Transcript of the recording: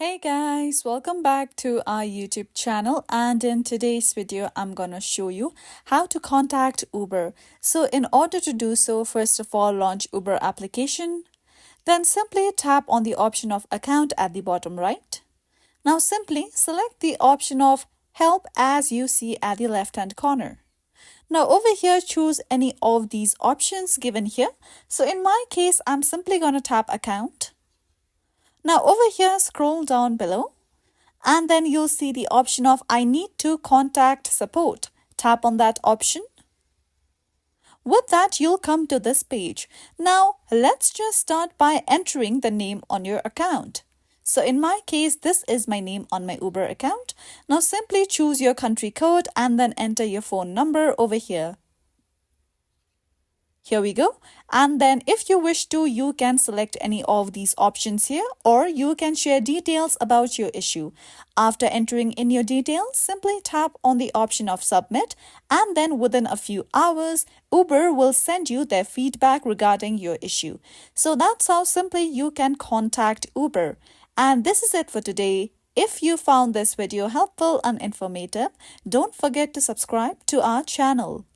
Hey guys, welcome back to our YouTube channel, and in today's video I'm gonna show you how to contact Uber. So in order to do so, first of all launch Uber application, then simply tap on the option of account at the bottom right. Now simply select the option of help as you see at the left hand corner. Now over here choose any of these options given here. So in my case I'm simply gonna tap account. Now over here scroll down below and then you'll see the option of I need to contact support. Tap on that option. With that, you'll come to this page. Now, let's just start by entering the name on your account. So in my case, this is my name on my Uber account. Now simply choose your country code and then enter your phone number over here. Here we go. And then if you wish to, you can select any of these options here, or you can share details about your issue. After entering in your details, simply tap on the option of submit, and then within a few hours, Uber will send you their feedback regarding your issue. So that's how simply you can contact Uber. And this is it for today. If you found this video helpful and informative, don't forget to subscribe to our channel.